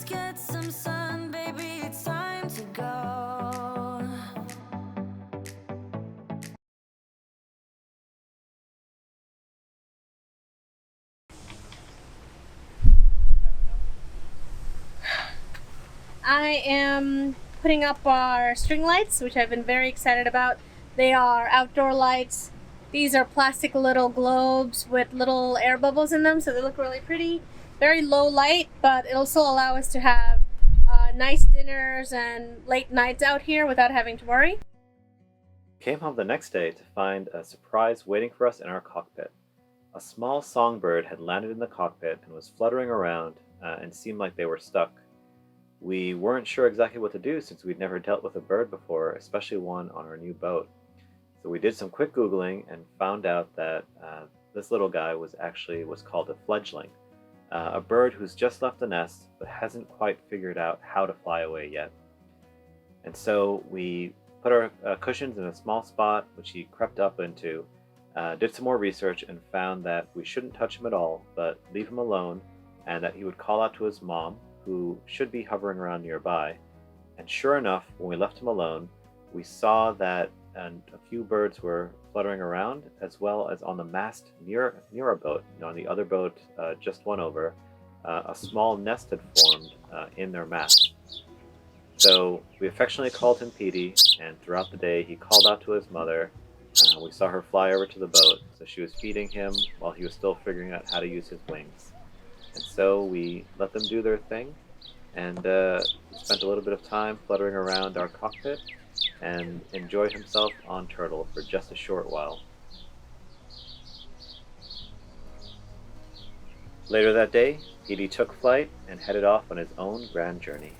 get some sun, baby, it's time to go. I am putting up our string lights, which I've been very excited about. They are outdoor lights. These are plastic little globes with little air bubbles in them, so they look really pretty. Very low light, but it'll also allow us to have nice dinners and late nights out here without having to worry. Came home the next day to find a surprise waiting for us in our cockpit. A small songbird had landed in the cockpit and was fluttering around and seemed like they were stuck. We weren't sure exactly what to do since we'd never dealt with a bird before, especially one on our new boat. So we did some quick Googling and found out that this little guy was called a fledgling, a bird who's just left the nest but hasn't quite figured out how to fly away yet. And so we put our cushions in a small spot, which he crept up into, did some more research and found that we shouldn't touch him at all, but leave him alone, and that he would call out to his mom, who should be hovering around nearby. And sure enough, when we left him alone, we saw that a few birds were fluttering around, as well as on the mast near our boat. On the other boat, just one over, a small nest had formed in their mast. So we affectionately called him Petey, and throughout the day he called out to his mother. We saw her fly over to the boat, so she was feeding him while he was still figuring out how to use his wings. And so we let them do their thing, and he spent a little bit of time fluttering around our cockpit and enjoyed himself on Turtle for just a short while. Later that day, Petey took flight and headed off on his own grand journey.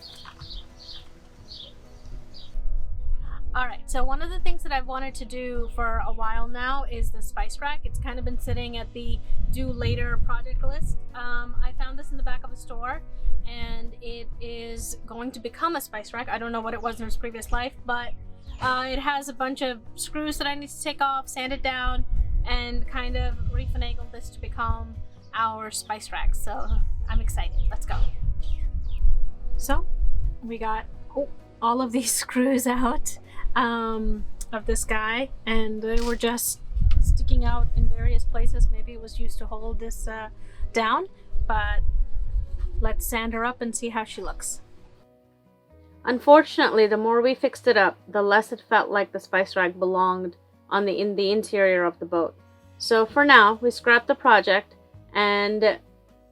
Alright, so one of the things that I've wanted to do for a while now is the spice rack. It's kind of been sitting at the do later project list. I found this in the back of a store, and it is going to become a spice rack. I don't know what it was in its previous life, but it has a bunch of screws that I need to take off, sand it down, and kind of refinagle this to become our spice rack. So I'm excited. Let's go. So we got all of these screws out of this guy, and they were just sticking out in various places. Maybe it was used to hold this down, but let's sand her up and see how she looks. Unfortunately, the more we fixed it up, the less it felt like the spice rack belonged in the interior of the boat. So for now, we scrapped the project and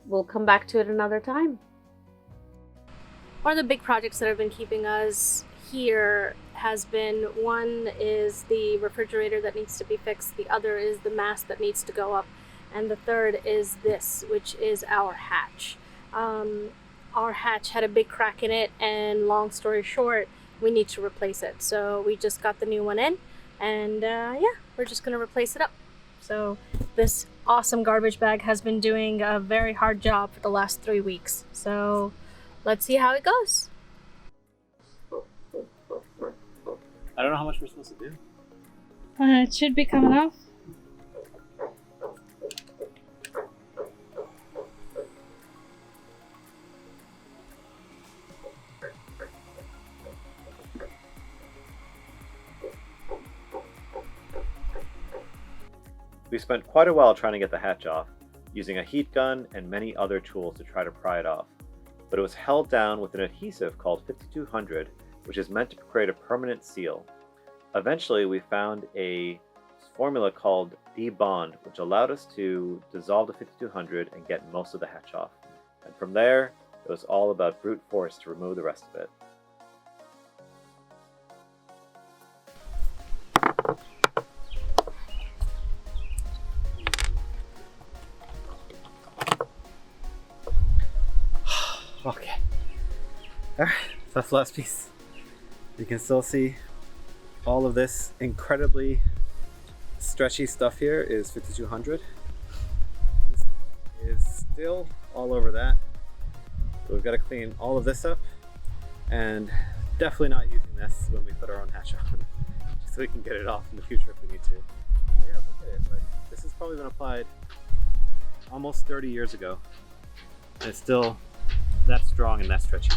we'll come back to it another time. One of the big projects that have been keeping us here has been, one is the refrigerator that needs to be fixed, the other is the mast that needs to go up, and the third is this, which is our hatch. Our hatch had a big crack in it, and long story short, we need to replace it. So we just got the new one in, and yeah, we're just gonna replace it up. So this awesome garbage bag has been doing a very hard job for the last 3 weeks. So let's see how it goes. I don't know how much we're supposed to do. It should be coming off. We spent quite a while trying to get the hatch off, using a heat gun and many other tools to try to pry it off, but it was held down with an adhesive called 5200, which is meant to create a permanent seal. Eventually, we found a formula called D-bond, which allowed us to dissolve the 5200 and get most of the hatch off. And from there, it was all about brute force to remove the rest of it. Okay. Alright, so that's the last piece. You can still see all of this incredibly stretchy stuff here is 5200. This is still all over that. So we've got to clean all of this up, and definitely not using this when we put our own hatch on, just so we can get it off in the future if we need to. Yeah, look at it. Like, this has probably been applied almost 30 years ago, and it's still that strong and that stretchy.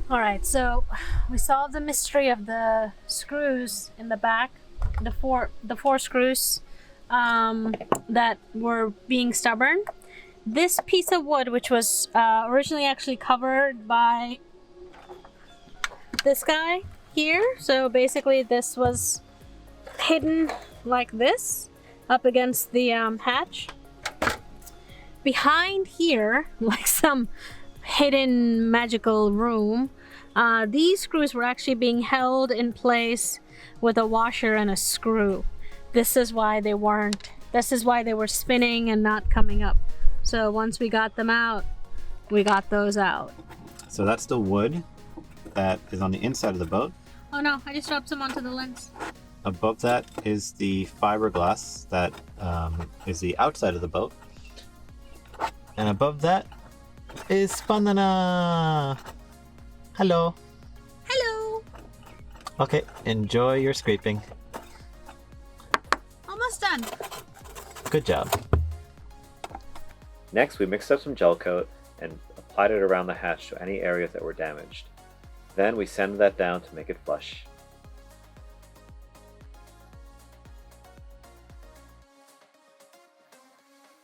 All right, so we solved the mystery of the screws in the back, the four screws that were being stubborn. This piece of wood, which was originally actually covered by this guy here, so basically this was hidden like this up against the hatch. Behind here, like some hidden magical room, these screws were actually being held in place with a washer and a screw. This is why they were spinning and not coming up. So once we got them out, we got those out. So that's the wood that is on the inside of the boat. Oh no, I just dropped some onto the lens. Above that is the fiberglass that is the outside of the boat. And above that is Spandana. Hello. Hello. Okay, enjoy your scraping. Almost done. Good job. Next, we mixed up some gel coat and applied it around the hatch to any areas that were damaged. Then we sanded that down to make it flush.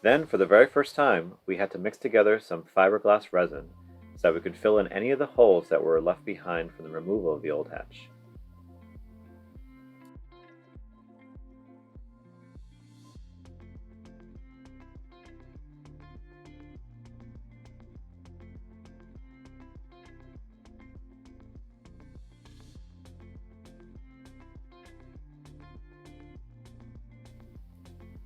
Then, for the very first time, we had to mix together some fiberglass resin so that we could fill in any of the holes that were left behind from the removal of the old hatch.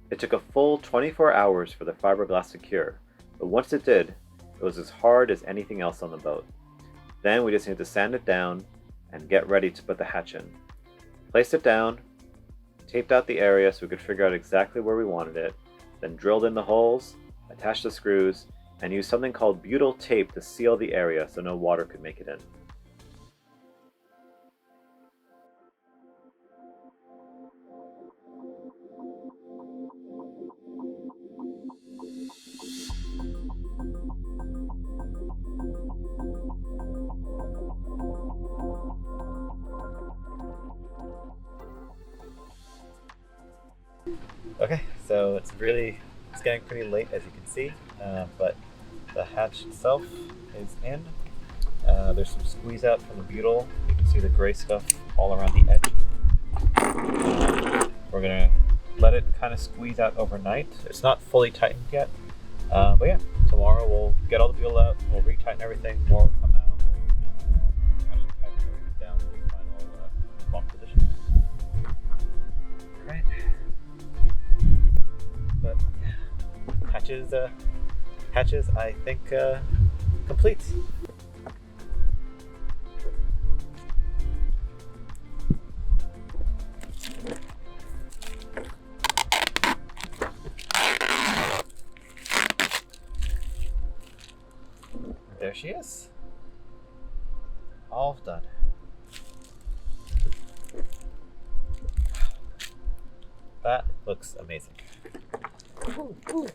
It took a full 24 hours for the fiberglass to cure, but once it did, it was as hard as anything else on the boat. Then we just needed to sand it down and get ready to put the hatch in. Placed it down, taped out the area so we could figure out exactly where we wanted it, then drilled in the holes, attached the screws, and used something called butyl tape to seal the area so no water could make it in. Okay, so it's getting pretty late as you can see, but the hatch itself is in. There's some squeeze out from the butyl. You can see the gray stuff all around the edge. We're gonna let it kind of squeeze out overnight. It's not fully tightened yet, but yeah, tomorrow we'll get all the butyl out, we'll retighten everything, more will come out, kind of tighten everything down to the final lock position. Alright. But hatches I think complete. There she is. All done. That looks amazing. Ooh, ooh.